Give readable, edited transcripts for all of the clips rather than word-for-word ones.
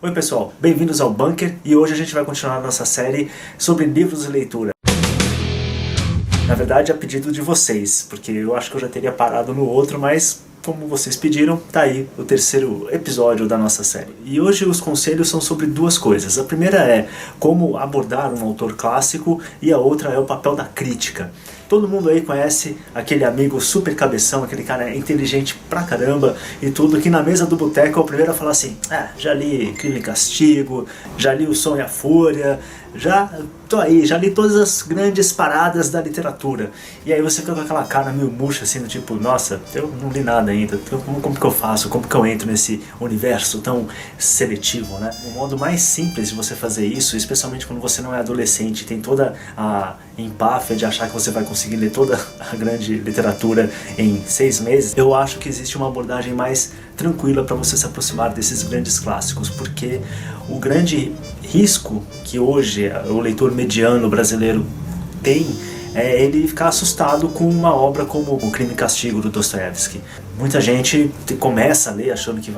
Oi pessoal, bem-vindos ao Bunker e hoje a gente vai continuar a nossa série sobre livros e leitura. Na verdade, a pedido de vocês, porque eu acho que eu já teria parado no outro, mas como vocês pediram, tá aí o terceiro episódio da nossa série. E hoje os conselhos são sobre duas coisas. A primeira é como abordar um autor clássico e a outra é o papel da crítica. Todo mundo aí conhece aquele amigo super cabeção, aquele cara inteligente pra caramba e tudo, que na mesa do boteco é o primeiro a falar assim: já li Crime e Castigo, já li O Som e a Fúria, já li todas as grandes paradas da literatura. E aí você fica com aquela cara meio murcha assim, do tipo, nossa, eu não li nada ainda, como que eu faço, como que eu entro nesse universo tão seletivo, né? O modo mais simples de você fazer isso, especialmente quando você não é adolescente, tem toda a empáfia de achar que você vai conseguir ler toda a grande literatura em 6 meses, eu acho que existe uma abordagem mais tranquila para você se aproximar desses grandes clássicos, porque o grande risco que hoje o leitor mediano brasileiro tem é ele ficar assustado com uma obra como O Crime e Castigo do Dostoiévski. Muita gente começa a ler achando que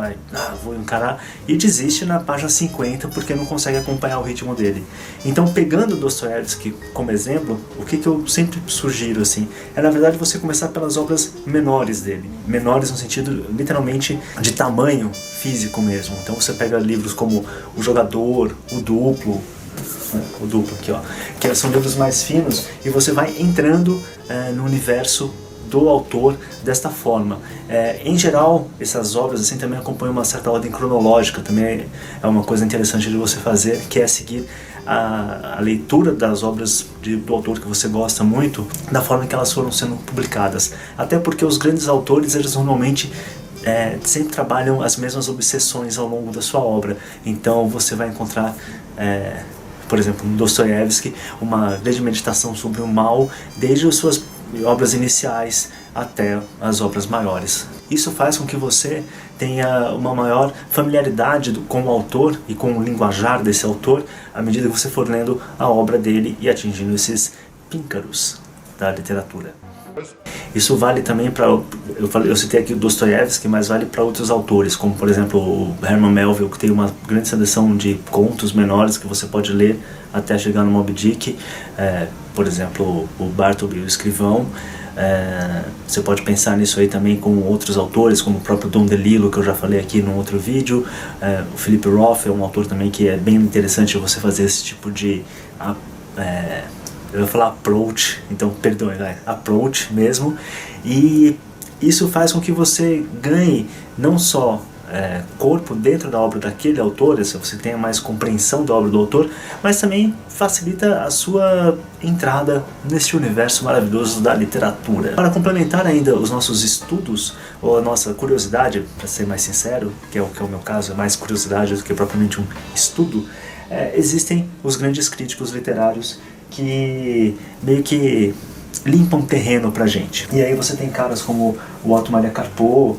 vou encarar e desiste na página 50 porque não consegue acompanhar o ritmo dele. Então, pegando Dostoiévski como exemplo, o que eu sempre sugiro assim, é na verdade você começar pelas obras menores dele. Menores no sentido literalmente de tamanho físico mesmo. Então você pega livros como O Jogador, O Duplo aqui, ó, que são livros mais finos e você vai entrando no universo do autor desta forma. Em geral, essas obras assim também acompanham uma certa ordem cronológica, também é uma coisa interessante de você fazer, que é seguir a leitura das obras do autor que você gosta muito, da forma que elas foram sendo publicadas. Até porque os grandes autores, eles normalmente sempre trabalham as mesmas obsessões ao longo da sua obra. Então você vai encontrar por exemplo, no Dostoiévski, uma grande meditação sobre o mal, desde as suas obras iniciais até as obras maiores. Isso faz com que você tenha uma maior familiaridade com o autor e com o linguajar desse autor, à medida que você for lendo a obra dele e atingindo esses píncaros da literatura. Isso vale também para, eu citei aqui o Dostoiévski, mas vale para outros autores, como por exemplo o Herman Melville, que tem uma grande seleção de contos menores que você pode ler até chegar no Moby Dick, por exemplo o Bartleby, o Escrivão. Você pode pensar nisso aí também com outros autores, como o próprio Don DeLillo, que eu já falei aqui num outro vídeo. O Philip Roth é um autor também que é bem interessante você fazer esse tipo de eu vou falar approach, então perdoe, approach mesmo, e isso faz com que você ganhe não só corpo dentro da obra daquele autor, se você tenha mais compreensão da obra do autor, mas também facilita a sua entrada nesse universo maravilhoso da literatura. Para complementar ainda os nossos estudos, ou a nossa curiosidade, para ser mais sincero, que é o meu caso, é mais curiosidade do que propriamente um estudo, existem os grandes críticos literários que meio que limpam terreno pra gente. E aí você tem caras como o Otto Maria Carpo,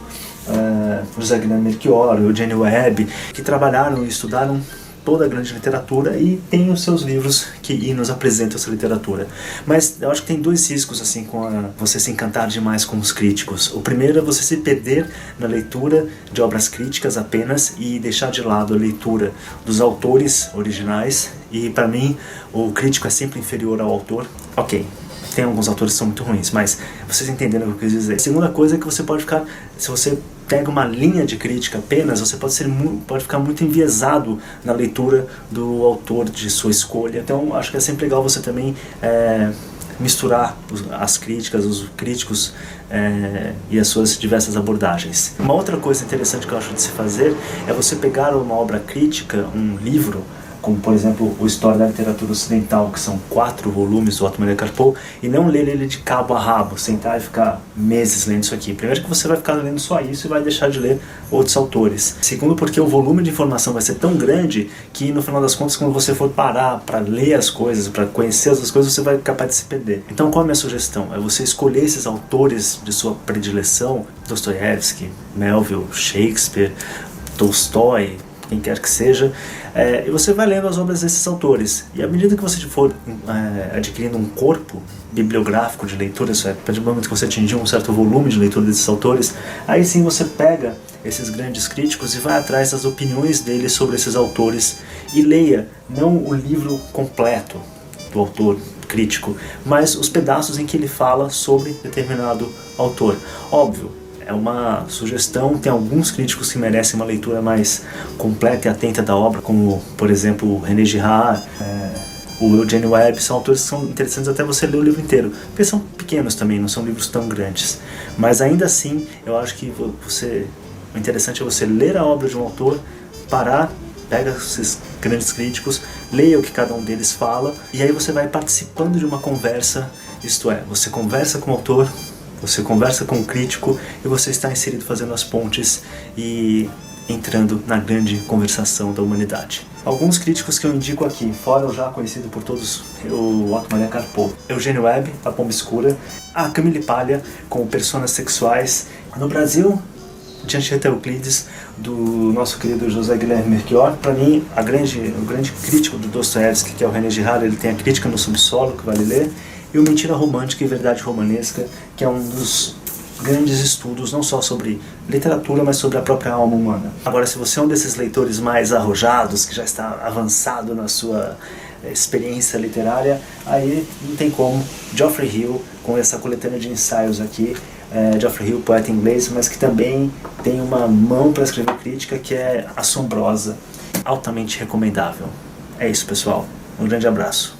o José Guilherme Melchior, o Eugênio Webb, que trabalharam e estudaram toda a grande literatura e tem os seus livros que nos apresentam essa literatura. Mas eu acho que tem dois riscos assim com você se encantar demais com os críticos. O primeiro é você se perder na leitura de obras críticas apenas e deixar de lado a leitura dos autores originais, e para mim o crítico é sempre inferior ao autor. Ok, tem alguns autores que são muito ruins, mas vocês entenderam o que eu quis dizer. A segunda coisa é que você pode ficar, se você pega uma linha de crítica apenas, você pode ficar muito enviesado na leitura do autor de sua escolha. Então acho que é sempre legal você também misturar as críticas, os críticos e as suas diversas abordagens. Uma outra coisa interessante que eu acho de se fazer é você pegar uma obra crítica, um livro, como por exemplo o História da Literatura Ocidental, que são 4 volumes do Otto Maria Carpo, e não ler ele de cabo a rabo, sentar e ficar meses lendo isso aqui. Primeiro que você vai ficar lendo só isso e vai deixar de ler outros autores. Segundo, porque o volume de informação vai ser tão grande que no final das contas, quando você for parar para ler as coisas, para conhecer as coisas, você vai ficar capaz de se perder. Então qual é a minha sugestão? É você escolher esses autores de sua predileção, Dostoiévski, Melville, Shakespeare, Tolstói, quem quer que seja, e você vai lendo as obras desses autores, e à medida que você for adquirindo um corpo bibliográfico de leitura, isso é, a partir do momento que você atingir um certo volume de leitura desses autores, aí sim você pega esses grandes críticos e vai atrás das opiniões deles sobre esses autores e leia não o livro completo do autor crítico, mas os pedaços em que ele fala sobre determinado autor. Óbvio, é uma sugestão, tem alguns críticos que merecem uma leitura mais completa e atenta da obra, como, por exemplo, o René Girard, o Eugene Webb, são autores que são interessantes até você ler o livro inteiro, porque são pequenos também, não são livros tão grandes. Mas ainda assim, eu acho que o interessante é você ler a obra de um autor, parar, pega esses grandes críticos, leia o que cada um deles fala, e aí você vai participando de uma conversa, isto é, você conversa com o autor, você conversa com o crítico, e você está inserido fazendo as pontes e entrando na grande conversação da humanidade. Alguns críticos que eu indico aqui, fora o já conhecido por todos, o Otto Maria Carpo, Eugênio Webb, A Pomba Escura, a Camille Paglia, com Personas Sexuais. No Brasil, Tiancheta Euclides, do nosso querido José Guilherme Melchior. Para mim, o grande crítico do Dostoiévski, que é o René Girard, ele tem a Crítica no Subsolo, que vale ler, e o Mentira Romântica e Verdade Romanesca, que é um dos grandes estudos, não só sobre literatura, mas sobre a própria alma humana. Agora, se você é um desses leitores mais arrojados, que já está avançado na sua experiência literária, aí não tem como. Geoffrey Hill, com essa coletânea de ensaios aqui, Geoffrey Hill, poeta inglês, mas que também tem uma mão para escrever crítica que é assombrosa, altamente recomendável. É isso, pessoal. Um grande abraço.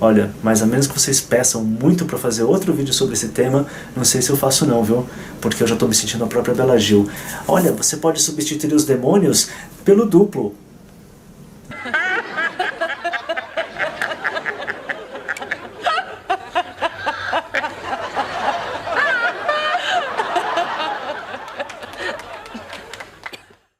Olha, mas a menos que vocês peçam muito para fazer outro vídeo sobre esse tema, não sei se eu faço não, viu? Porque eu já estou me sentindo a própria Bela Gil. Olha, você pode substituir os demônios pelo duplo.